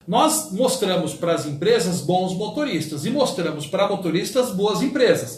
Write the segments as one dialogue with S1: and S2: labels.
S1: Nós mostramos para as empresas bons motoristas e mostramos para motoristas boas empresas.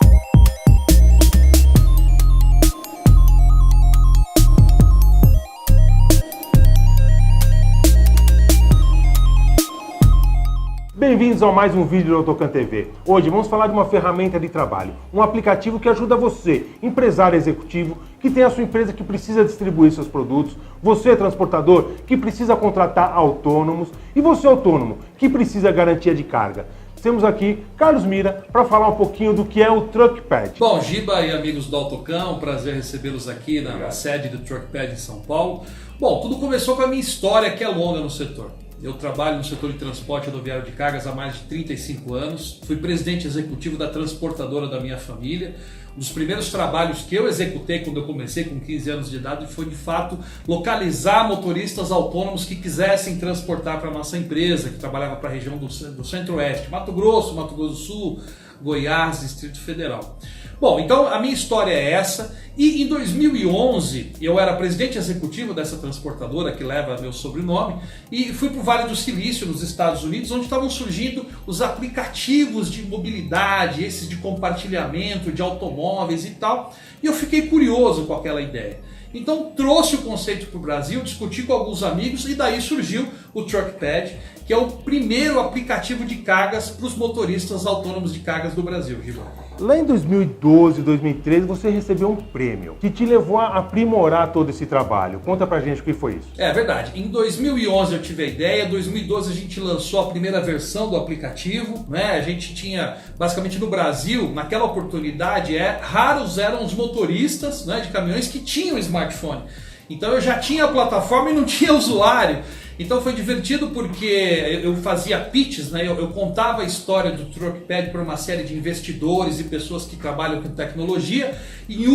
S2: Bem-vindos a mais um vídeo do Autocan TV. Hoje vamos falar de uma ferramenta de trabalho, um aplicativo que ajuda você, empresário executivo, que tem a sua empresa que precisa distribuir seus produtos, você transportador que precisa contratar autônomos e você autônomo que precisa garantia de carga. Temos aqui Carlos Mira para falar um pouquinho do que é o TruckPad.
S1: Bom, Giba e amigos do Autocan, um prazer recebê-los aqui na sede do TruckPad em São Paulo. Bom, tudo começou com a minha história que é longa no setor. Eu trabalho no setor de transporte rodoviário de cargas há mais de 35 anos. Fui presidente executivo da transportadora da minha família. Um dos primeiros trabalhos que eu executei quando eu comecei com 15 anos de idade foi, de fato, localizar motoristas autônomos que quisessem transportar para a nossa empresa, que trabalhava para a região do Centro-Oeste, Mato Grosso do Sul, Goiás, Distrito Federal. Bom, então a minha história é essa, e em 2011 eu era presidente executivo dessa transportadora que leva meu sobrenome e fui para o Vale do Silício, nos Estados Unidos, onde estavam surgindo os aplicativos de mobilidade, esses de compartilhamento de automóveis e tal, e eu fiquei curioso com aquela ideia. Então trouxe o conceito para o Brasil, discuti com alguns amigos e daí surgiu o TruckPad, que é o primeiro aplicativo de cargas para os motoristas autônomos de cargas do Brasil, Gilberto.
S2: Lá em 2012, 2013, você recebeu um prêmio que te levou a aprimorar todo esse trabalho. Conta pra gente o que foi isso.
S1: É verdade. Em 2011 eu tive a ideia, em 2012 a gente lançou a primeira versão do aplicativo, né? A gente tinha, basicamente no Brasil, naquela oportunidade, raros eram os motoristas, né, de caminhões que tinham smartphone. Então eu já tinha a plataforma e não tinha usuário. Então foi divertido porque eu fazia pitches, né? Eu contava a história do TruckPad para uma série de investidores e pessoas que trabalham com tecnologia, e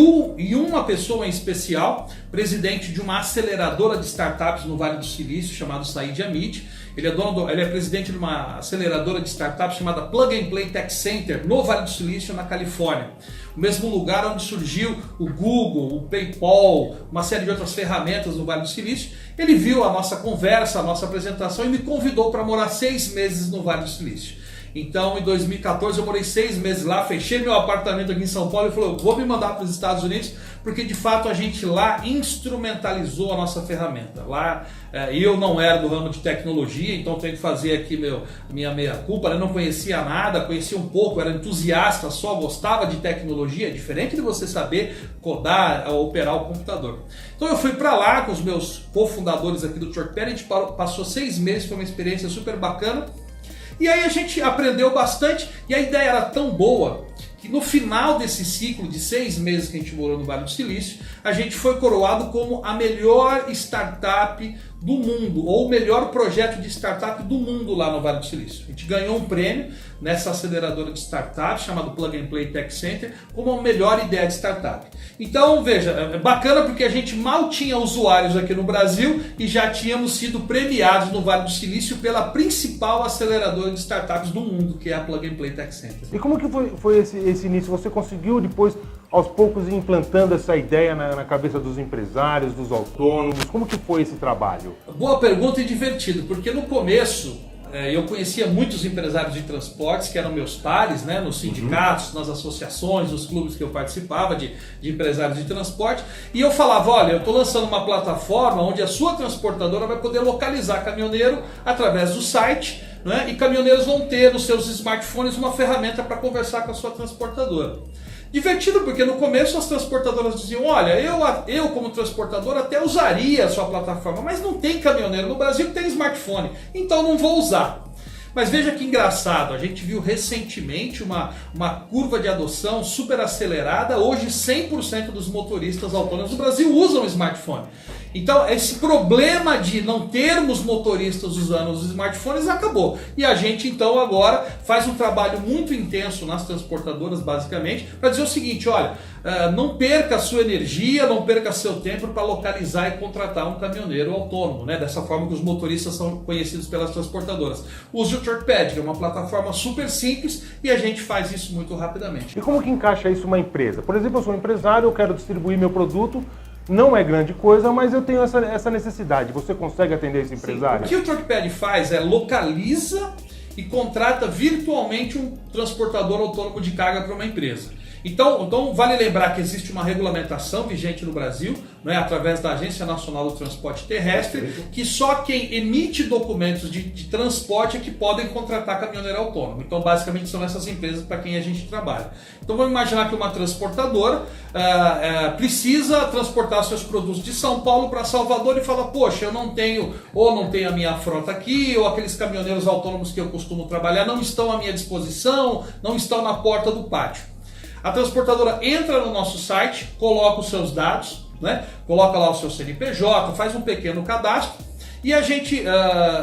S1: uma pessoa em especial, presidente de uma aceleradora de startups no Vale do Silício, chamado Said Hamid. Ele é presidente de uma aceleradora de startups chamada Plug and Play Tech Center no Vale do Silício, na Califórnia. O mesmo lugar onde surgiu o Google, o PayPal, uma série de outras ferramentas no Vale do Silício. Ele viu a nossa conversa, a nossa apresentação e me convidou para morar 6 meses no Vale do Silício. Então, em 2014, eu morei 6 meses lá, fechei meu apartamento aqui em São Paulo e falei, eu vou me mandar para os Estados Unidos, porque de fato a gente lá instrumentalizou a nossa ferramenta. Lá eu não era do ramo de tecnologia, então tenho que fazer aqui minha meia-culpa, eu não conhecia nada, conhecia um pouco, era entusiasta, só gostava de tecnologia, diferente de você saber codar, operar o computador. Então eu fui para lá com os meus cofundadores aqui do TruckPad, a gente passou 6 meses, foi uma experiência super bacana. E aí a gente aprendeu bastante e a ideia era tão boa que no final desse ciclo de 6 meses que a gente morou no Vale do Silício, a gente foi coroado como a melhor startup do mundo, ou o melhor projeto de startup do mundo lá no Vale do Silício. A gente ganhou um prêmio nessa aceleradora de startups, chamado Plug and Play Tech Center, como a melhor ideia de startup. Então, veja, é bacana porque a gente mal tinha usuários aqui no Brasil e já tínhamos sido premiados no Vale do Silício pela principal aceleradora de startups do mundo, que é a Plug and Play Tech Center.
S2: E como que foi esse início? Você conseguiu depois, aos poucos, ir implantando essa ideia na cabeça dos empresários, dos autônomos? Como que foi esse trabalho?
S1: Boa pergunta e divertido, porque no começo eu conhecia muitos empresários de transportes que eram meus pares, né, nos sindicatos, nas associações, nos clubes que eu participava de empresários de transporte, e eu falava, olha, eu estou lançando uma plataforma onde a sua transportadora vai poder localizar caminhoneiro através do site, né, e caminhoneiros vão ter nos seus smartphones uma ferramenta para conversar com a sua transportadora. Divertido porque no começo as transportadoras diziam, olha, eu como transportador até usaria a sua plataforma, mas não tem caminhoneiro no Brasil que tem smartphone, então não vou usar. Mas veja que engraçado, a gente viu recentemente uma curva de adoção super acelerada, hoje 100% dos motoristas autônomos do Brasil usam smartphone. Então esse problema de não termos motoristas usando os smartphones acabou. E a gente então agora faz um trabalho muito intenso nas transportadoras basicamente para dizer o seguinte, olha, não perca a sua energia, não perca seu tempo para localizar e contratar um caminhoneiro autônomo, né? Dessa forma que os motoristas são conhecidos pelas transportadoras. Use o TruckPad, que é uma plataforma super simples e a gente faz isso muito rapidamente.
S2: E como que encaixa isso uma empresa? Por exemplo, eu sou um empresário, eu quero distribuir meu produto não é grande coisa, mas eu tenho essa necessidade. Você consegue atender esse empresário?
S1: Sim. O que o Truckpad faz é localiza e contrata virtualmente um transportador autônomo de carga para uma empresa. Então vale lembrar que existe uma regulamentação vigente no Brasil, né, através da Agência Nacional do Transporte Terrestre, que só quem emite documentos de transporte é que podem contratar caminhoneiro autônomo. Então basicamente são essas empresas para quem a gente trabalha. Então vamos imaginar que uma transportadora precisa transportar seus produtos de São Paulo para Salvador e fala, poxa, eu não tenho a minha frota aqui, ou aqueles caminhoneiros autônomos que eu costumo trabalhar não estão à minha disposição, não estão na porta do pátio. A transportadora entra no nosso site, coloca os seus dados, né? Coloca lá o seu CNPJ, faz um pequeno cadastro e a gente,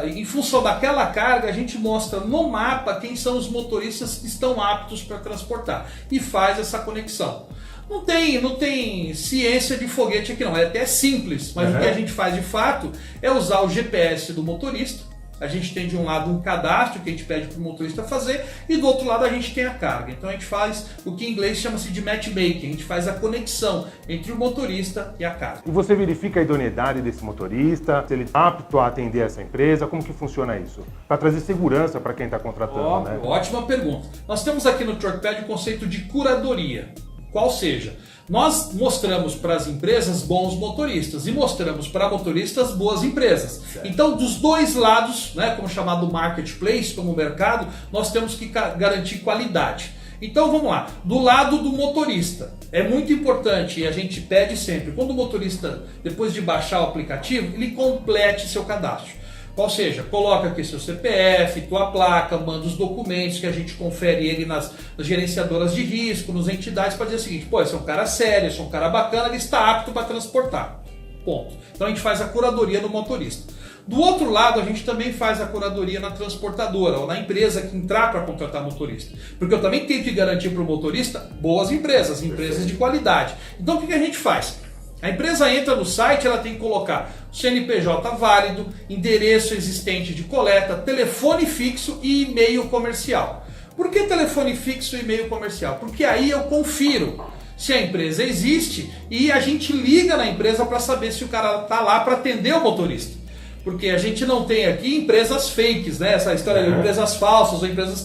S1: em função daquela carga, a gente mostra no mapa quem são os motoristas que estão aptos para transportar e faz essa conexão. Não tem ciência de foguete aqui não, é até simples, mas o que a gente faz de fato é usar o GPS do motorista. A gente tem de um lado um cadastro que a gente pede para o motorista fazer e do outro lado a gente tem a carga. Então a gente faz o que em inglês chama-se de matchmaking, a gente faz a conexão entre o motorista e a carga.
S2: E você verifica a idoneidade desse motorista, se ele está apto a atender essa empresa, como que funciona isso? Para trazer segurança para quem está contratando, né?
S1: Ótima pergunta. Nós temos aqui no Truckpad o conceito de curadoria, qual seja, nós mostramos para as empresas bons motoristas e mostramos para motoristas boas empresas. Certo. Então, dos dois lados, né, como chamado marketplace, como mercado, nós temos que garantir qualidade. Então, vamos lá. Do lado do motorista, é muito importante e a gente pede sempre, quando o motorista, depois de baixar o aplicativo, ele complete seu cadastro. Ou seja, coloca aqui seu CPF, tua placa, manda os documentos que a gente confere ele nas gerenciadoras de risco, nas entidades, para dizer o seguinte, pô, esse é um cara sério, esse é um cara bacana, ele está apto para transportar. Ponto. Então a gente faz a curadoria do motorista. Do outro lado, a gente também faz a curadoria na transportadora ou na empresa que entrar para contratar motorista. Porque eu também tenho que garantir para o motorista boas empresas de qualidade. Então o que a gente faz? A empresa entra no site, ela tem que colocar CNPJ válido, endereço existente de coleta, telefone fixo e e-mail comercial. Por que telefone fixo e e-mail comercial? Porque aí eu confiro se a empresa existe e a gente liga na empresa para saber se o cara está lá para atender o motorista. Porque a gente não tem aqui empresas fakes, né? Essa história de empresas falsas ou empresas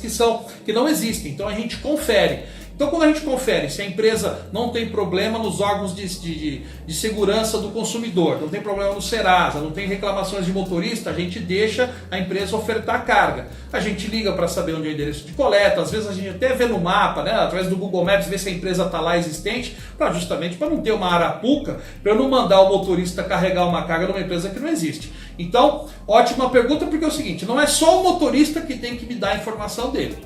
S1: que não existem. Então a gente confere. Então quando a gente confere se a empresa não tem problema nos órgãos de segurança do consumidor, não tem problema no Serasa, não tem reclamações de motorista, a gente deixa a empresa ofertar carga. A gente liga para saber onde é o endereço de coleta, às vezes a gente até vê no mapa, né, através do Google Maps, ver se a empresa está lá existente, justamente para não ter uma arapuca, para eu não mandar o motorista carregar uma carga numa empresa que não existe. Então, ótima pergunta, porque é o seguinte, não é só o motorista que tem que me dar a informação dele.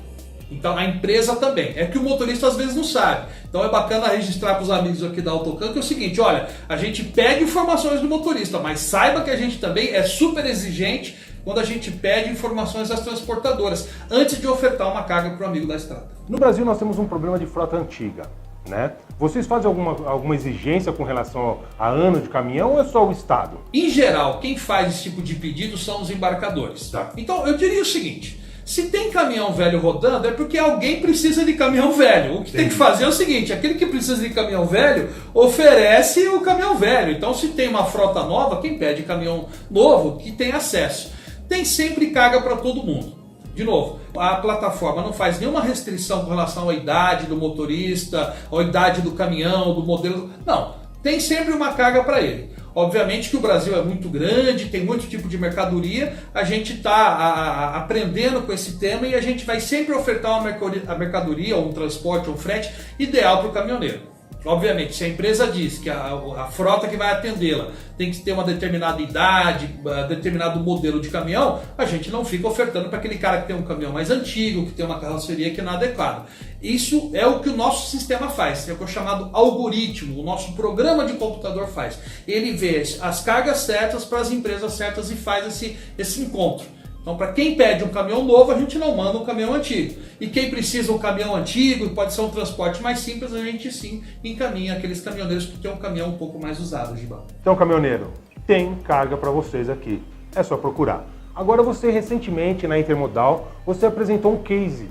S1: Então a empresa também. É que o motorista às vezes não sabe. Então é bacana registrar para os amigos aqui da Autocan que é o seguinte, olha, a gente pede informações do motorista, mas saiba que a gente também é super exigente quando a gente pede informações das transportadoras, antes de ofertar uma carga para o amigo da estrada.
S2: No Brasil nós temos um problema de frota antiga, né? Vocês fazem alguma exigência com relação a ano de caminhão ou é só o Estado?
S1: Em geral, quem faz esse tipo de pedido são os embarcadores. Tá. Então eu diria o seguinte, se tem caminhão velho rodando é porque alguém precisa de caminhão velho. O que tem que fazer é o seguinte, aquele que precisa de caminhão velho oferece o caminhão velho. Então se tem uma frota nova, quem pede caminhão novo que tem acesso. Tem sempre carga para todo mundo. De novo, a plataforma não faz nenhuma restrição com relação à idade do motorista, à idade do caminhão, do modelo. Não, tem sempre uma carga para ele. Obviamente que o Brasil é muito grande, tem muito tipo de mercadoria, a gente está aprendendo com esse tema e a gente vai sempre ofertar uma mercadoria, ou um transporte, ou um frete ideal para o caminhoneiro. Obviamente, se a empresa diz que a frota que vai atendê-la tem que ter uma determinada idade, determinado modelo de caminhão, a gente não fica ofertando para aquele cara que tem um caminhão mais antigo, que tem uma carroceria que não é adequada. Isso é o que o nosso sistema faz, é o que é chamado algoritmo, o nosso programa de computador faz. Ele vê as cargas certas para as empresas certas e faz esse encontro. Então, para quem pede um caminhão novo, a gente não manda um caminhão antigo. E quem precisa um caminhão antigo, e pode ser um transporte mais simples, a gente sim encaminha aqueles caminhoneiros que tem um caminhão um pouco mais usado, Gibão.
S2: Então, caminhoneiro, tem carga para vocês aqui. É só procurar. Agora, você recentemente, na Intermodal, você apresentou um case,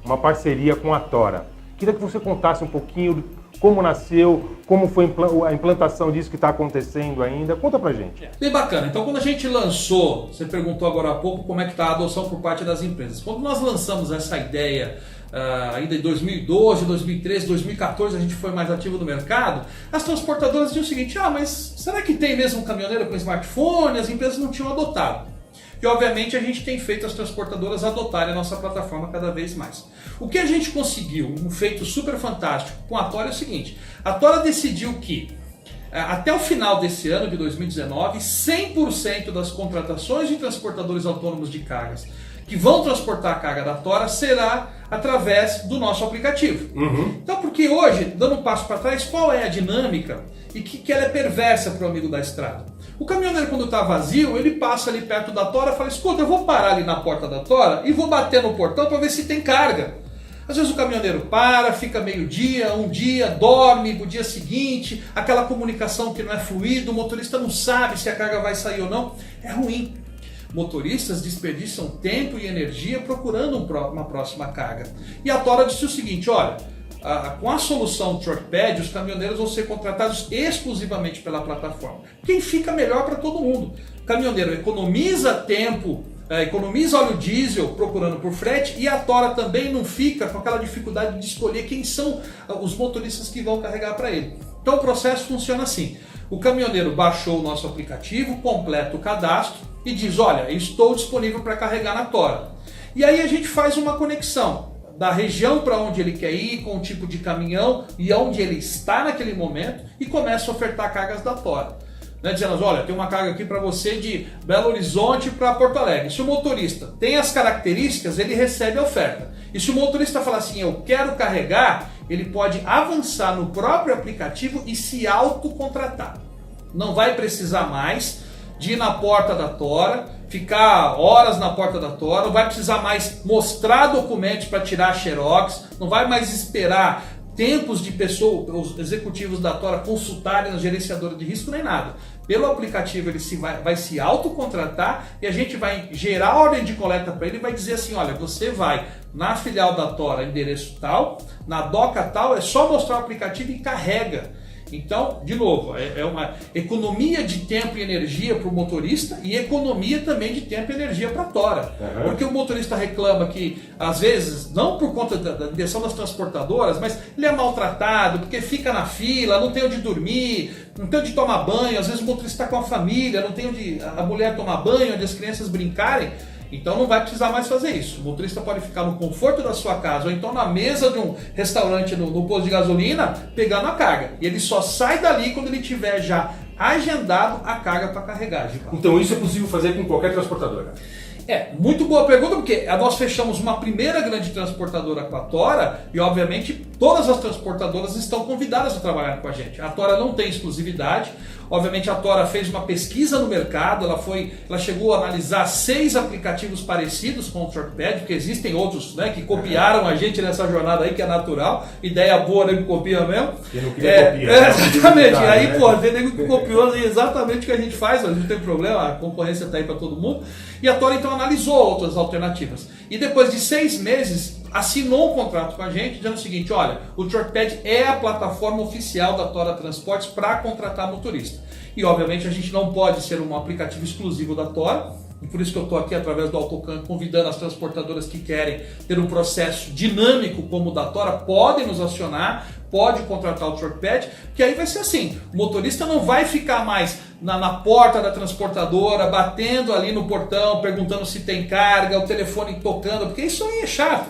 S2: uma parceria com a Tora. Queria que você contasse um pouquinho como nasceu, como foi a implantação disso que está acontecendo ainda. Conta pra gente.
S1: Bem bacana. Então, quando a gente lançou, você perguntou agora há pouco como é que está a adoção por parte das empresas. Quando nós lançamos essa ideia, ainda em 2012, 2013, 2014, a gente foi mais ativo no mercado, as transportadoras diziam o seguinte: mas será que tem mesmo um caminhoneiro com smartphone? As empresas não tinham adotado. E obviamente a gente tem feito as transportadoras adotarem a nossa plataforma cada vez mais. O que a gente conseguiu, um feito super fantástico com a Tora é o seguinte: a Tora decidiu que até o final desse ano de 2019, 100% das contratações de transportadores autônomos de cargas que vão transportar a carga da Tora será através do nosso aplicativo. Então, porque hoje, dando um passo para trás, qual é a dinâmica e que ela é perversa para o amigo da estrada? O caminhoneiro, quando está vazio, ele passa ali perto da Tora e fala: escuta, eu vou parar ali na porta da Tora e vou bater no portão para ver se tem carga. Às vezes o caminhoneiro para, fica meio-dia, um dia, dorme, o dia seguinte, aquela comunicação que não é fluida, o motorista não sabe se a carga vai sair ou não. É ruim. Motoristas desperdiçam tempo e energia procurando uma próxima carga. E a Tora disse o seguinte: olha, com a solução TruckPad, os caminhoneiros vão ser contratados exclusivamente pela plataforma. Quem fica melhor para todo mundo. O caminhoneiro economiza tempo, economiza óleo diesel procurando por frete, e a Tora também não fica com aquela dificuldade de escolher quem são os motoristas que vão carregar para ele. Então o processo funciona assim: o caminhoneiro baixou o nosso aplicativo, completa o cadastro e diz: olha, estou disponível para carregar na Tora. E aí a gente faz uma conexão da região para onde ele quer ir, com o tipo de caminhão e onde ele está naquele momento, e começa a ofertar cargas da Tora. Dizendo: olha, tem uma carga aqui para você de Belo Horizonte para Porto Alegre. Se o motorista tem as características, ele recebe a oferta. E se o motorista falar assim: eu quero carregar, ele pode avançar no próprio aplicativo e se autocontratar. Não vai precisar mais de ir na porta da Tora, ficar horas na porta da Tora, não vai precisar mais mostrar documentos para tirar xerox, não vai mais esperar tempos de pessoas, os executivos da Tora consultarem na gerenciadora de risco nem nada. Pelo aplicativo ele vai se autocontratar e a gente vai gerar a ordem de coleta para ele e vai dizer assim: olha, você vai na filial da Tora, endereço tal, na doca tal, é só mostrar o aplicativo e carrega. Então, de novo, é uma economia de tempo e energia para o motorista e economia também de tempo e energia para a Tora. Porque o motorista reclama que, às vezes, não por conta da direção das transportadoras, mas ele é maltratado, porque fica na fila, não tem onde dormir, não tem onde tomar banho, às vezes o motorista está com a família, não tem onde a mulher tomar banho, onde as crianças brincarem. Então não vai precisar mais fazer isso. O motorista pode ficar no conforto da sua casa ou então na mesa de um restaurante no posto de gasolina pegando a carga. E ele só sai dali quando ele tiver já agendado a carga para carregar.
S2: Então isso é possível fazer com qualquer transportadora?
S1: Muito boa pergunta, porque nós fechamos uma primeira grande transportadora com a Tora e obviamente todas as transportadoras estão convidadas a trabalhar com a gente. A Tora não tem exclusividade. Obviamente a Tora fez uma pesquisa no mercado, ela chegou a analisar 6 aplicativos parecidos com o TruckPad, porque existem outros, né, que copiaram a gente nessa jornada aí, que é natural, ideia boa, nego copia mesmo.
S2: Quem não queria copiar.
S1: Exatamente, e aí, pô, tem nego que copiou exatamente o que a gente faz, mas não tem problema, a concorrência está aí para todo mundo. E a Tora então analisou outras alternativas. E depois de 6 meses, assinou um contrato com a gente, dizendo o seguinte: olha, o TruckPad é a plataforma oficial da Tora Transportes para contratar motorista. E obviamente a gente não pode ser um aplicativo exclusivo da Tora, e por isso que eu estou aqui através do AutoCAN convidando as transportadoras que querem ter um processo dinâmico como o da Tora, podem nos acionar, pode contratar o TruckPad, que aí vai ser assim: o motorista não vai ficar mais na porta da transportadora, batendo ali no portão, perguntando se tem carga, o telefone tocando, porque isso aí é chato.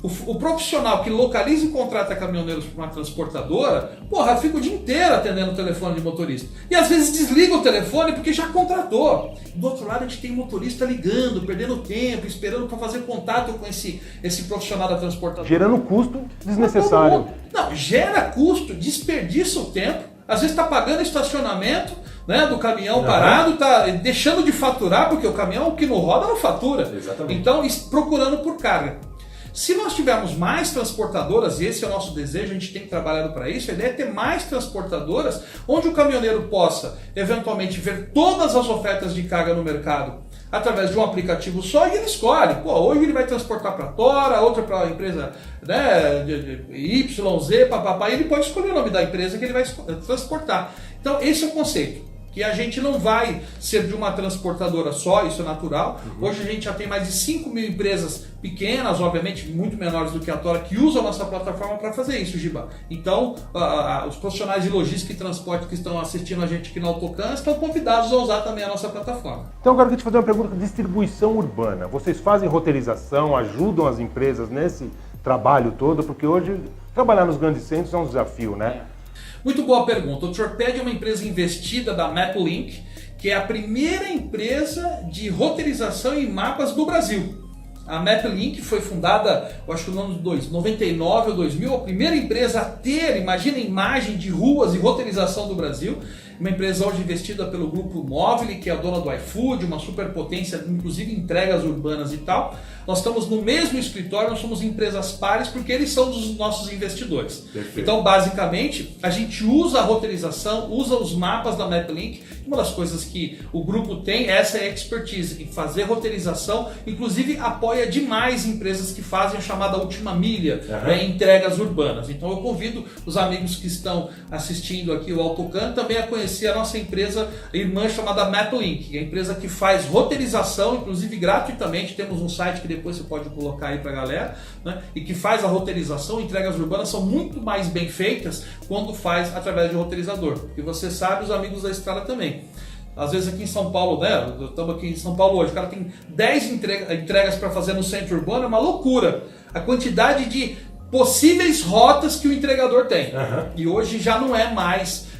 S1: O profissional que localiza e contrata caminhoneiros para uma transportadora, porra, fica o dia inteiro atendendo o telefone de motorista. E às vezes desliga o telefone porque já contratou. Do outro lado a gente tem motorista ligando, perdendo tempo, esperando para fazer contato com esse profissional da transportadora.
S2: Gerando custo desnecessário.
S1: Não, gera custo, desperdiça o tempo, às vezes está pagando estacionamento, né, do caminhão parado, está deixando de faturar, porque o caminhão que não roda não fatura.
S2: Exatamente.
S1: Então, procurando por carga. Se nós tivermos mais transportadoras, e esse é o nosso desejo, a gente tem trabalhado para isso, a ideia é ter mais transportadoras onde o caminhoneiro possa eventualmente ver todas as ofertas de carga no mercado através de um aplicativo só, e ele escolhe. Pô, hoje ele vai transportar para Tora, outra para a empresa, né, YZ, papapá, e ele pode escolher o nome da empresa que ele vai transportar. Então esse é o conceito. Que a gente não vai ser de uma transportadora só, isso é natural. Hoje a gente já tem mais de 5 mil empresas pequenas, obviamente muito menores do que a Tora, que usam a nossa plataforma para fazer isso, Giba. Então, os profissionais de logística e transporte que estão assistindo a gente aqui na Autocan estão convidados a usar também a nossa plataforma.
S2: Então, eu quero te fazer uma pergunta de distribuição urbana. Vocês fazem roteirização, ajudam as empresas nesse trabalho todo? Porque hoje, trabalhar nos grandes centros é um desafio, né?
S1: Muito boa pergunta. O Truckpad é uma empresa investida da MapLink, que é a primeira empresa de roteirização e mapas do Brasil. A MapLink foi fundada, eu acho que no ano de 99 ou 2000, a primeira empresa a ter, imagina, imagem de ruas e roteirização do Brasil. Uma empresa hoje investida pelo grupo Móvel, que é a dona do iFood, uma superpotência, inclusive entregas urbanas e tal. Nós estamos no mesmo escritório, nós somos empresas pares porque eles são dos nossos investidores. Perfeito. Então, basicamente, a gente usa a roteirização, usa os mapas da MapLink. Uma das coisas que o grupo tem, essa é a expertise em fazer roteirização, inclusive apoia demais empresas que fazem a chamada última milha, entregas urbanas. Então eu convido os amigos que estão assistindo aqui o Autocan também a conhecer a nossa empresa irmã chamada MapLink, que é a empresa que faz roteirização, inclusive gratuitamente. Temos um site que depois você pode colocar aí para a galera, né? E que faz a roteirização. Entregas urbanas são muito mais bem feitas quando faz através de roteirizador, porque você sabe, os amigos da estrada também. Às vezes aqui em São Paulo, né? Estamos aqui em São Paulo hoje, o cara tem 10 entregas para fazer no centro urbano, é uma loucura a quantidade de possíveis rotas que o entregador tem. E hoje já não é mais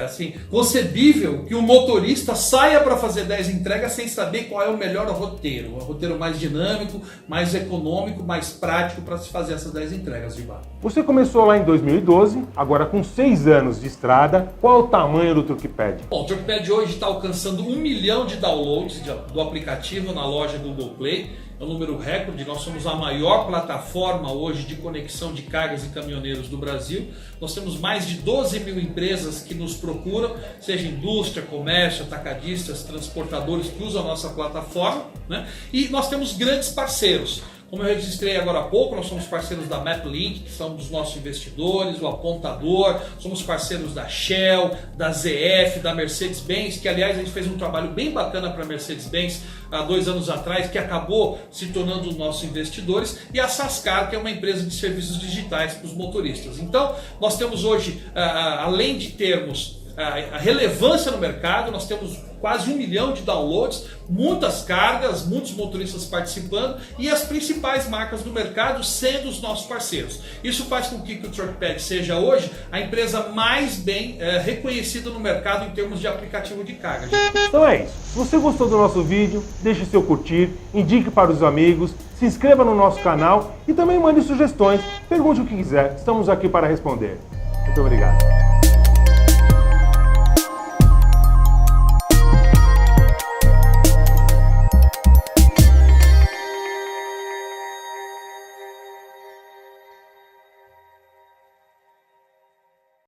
S1: assim, concebível que o motorista saia para fazer 10 entregas sem saber qual é o melhor roteiro. O roteiro mais dinâmico, mais econômico, mais prático para se fazer essas 10 entregas de bar.
S2: Você começou lá em 2012, agora com 6 anos de estrada. Qual é o tamanho do Truckpad?
S1: Bom, o Truckpad hoje está alcançando 1 milhão de downloads do aplicativo na loja Google Play. É um número recorde. Nós somos a maior plataforma hoje de conexão de cargas e caminhoneiros do Brasil. Nós temos mais de 12 mil empresas que nos procuram, seja indústria, comércio, atacadistas, transportadores que usam a nossa plataforma, né? E nós temos grandes parceiros. Como eu registrei agora há pouco, nós somos parceiros da MapLink, que são dos nossos investidores, o Apontador, somos parceiros da Shell, da ZF, da Mercedes-Benz, que aliás a gente fez um trabalho bem bacana para a Mercedes-Benz há 2 anos atrás, que acabou se tornando nossos investidores, e a Sascar, que é uma empresa de serviços digitais para os motoristas. Então, nós temos hoje, além de termos a relevância no mercado, nós temos quase 1 milhão de downloads, muitas cargas, muitos motoristas participando e as principais marcas do mercado sendo os nossos parceiros. Isso faz com que o Truckpad seja hoje a empresa mais bem reconhecida no mercado em termos de aplicativo de carga.
S2: Então é isso. Se você gostou do nosso vídeo, deixe seu curtir, indique para os amigos, se inscreva no nosso canal e também mande sugestões, pergunte o que quiser. Estamos aqui para responder. Muito obrigado.